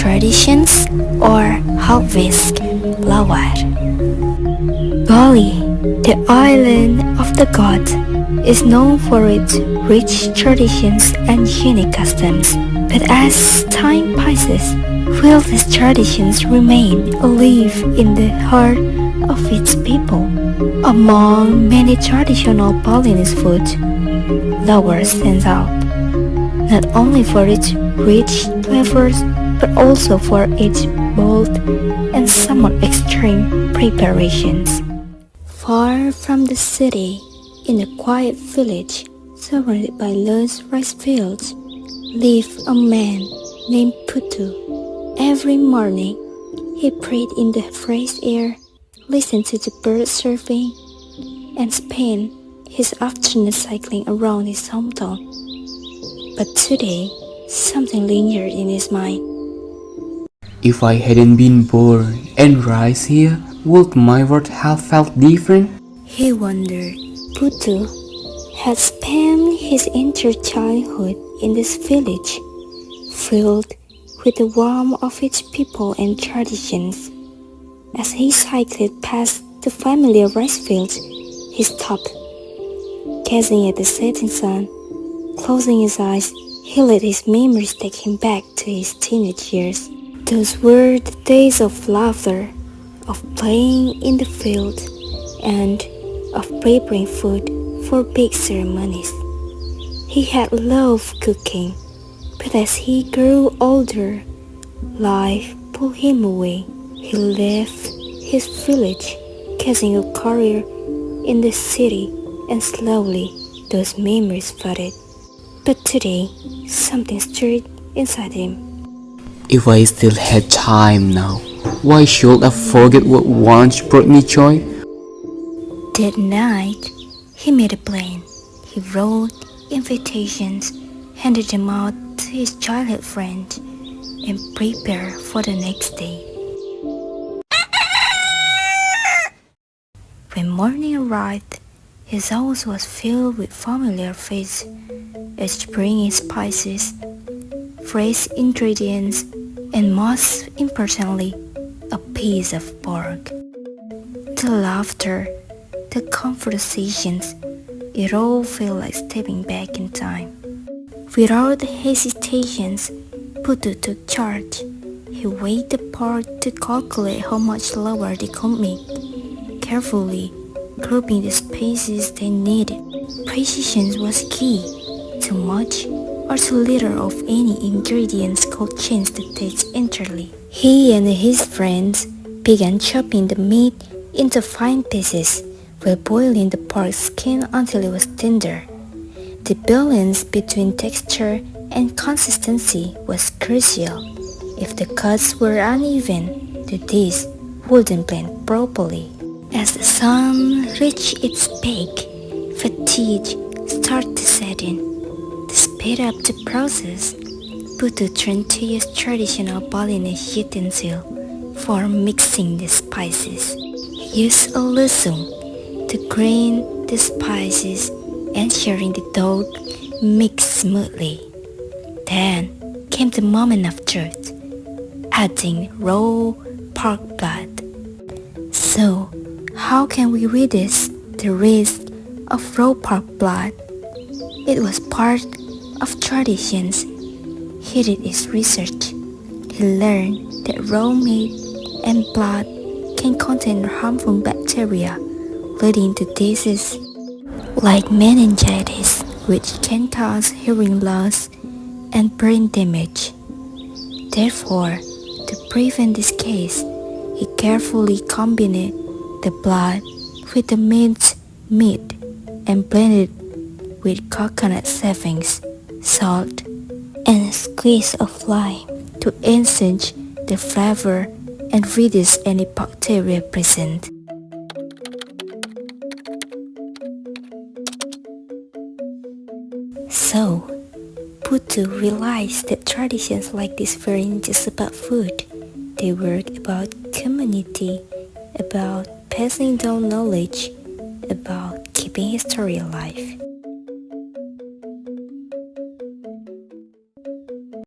traditions or harvest Lawar. Bali, the island of the gods, is known for its rich traditions and unique customs. But as time passes, will these traditions remain alive in the heart of its people? Among many traditional Balinese foods, Lawar stands out, not only for its rich flavors but also for its bold and somewhat extreme preparations. Far from the city, in a quiet village surrounded by lush rice fields, lived a man named Putu. Every morning, he prayed in the fresh air, listened to the birds chirping, and spent his afternoon cycling around his hometown. But today, something lingered in his mind. If I hadn't been born and raised here, would my world have felt different? He wondered. Putu had spent his entire childhood in this village, filled with the warmth of its people and traditions. As he cycled past the familiar rice fields, he stopped, gazing at the setting sun. Closing his eyes, he let his memories take him back to his teenage years. Those were the days of laughter, of playing in the field, and of preparing food for big ceremonies. He had loved cooking, but as he grew older, life pulled him away. He left his village, chasing a career in the city, and slowly those memories faded. But today, something stirred inside him. If I still had time now, why should I forget what once brought me joy? That night, he made a plan. He wrote invitations, handed them out to his childhood friends, and prepared for the next day. When morning arrived, his house was filled with familiar faces, each bringing spices, fresh ingredients, and most importantly, a piece of pork. The laughter, the conversations, it all felt like stepping back in time. Without hesitations, Putu took charge. He weighed the pork to calculate how much Lawar they could make, carefully grouping the spices they needed. Precision was key. Too much or too little of any ingredients could change the taste entirely. He and his friends began chopping the meat into fine pieces while boiling the pork skin until it was tender. The balance between texture and consistency was crucial. If the cuts were uneven, the dish wouldn't blend properly. As the sun reached its peak, fatigue started to set in. To speed up the process, Putu turned to his traditional Balinese utensil for mixing the spices. He used a lusung to grind the spices, ensuring the dough mixed smoothly. Then came the moment of truth, adding raw pork blood. So, how can we reduce the risk of raw pork blood? It was part of traditions. He did his research. He learned that raw meat and blood can contain harmful bacteria, leading to diseases like meningitis, which can cause hearing loss and brain damage. Therefore, to prevent this case, he carefully combined the blood with the minced meat and blended with coconut shavings, salt, and a squeeze of lime to enhance the flavor and reduce any bacteria present. So, Putu realized that traditions like this weren't just about food. They were about community, about passing down knowledge, about keeping history alive.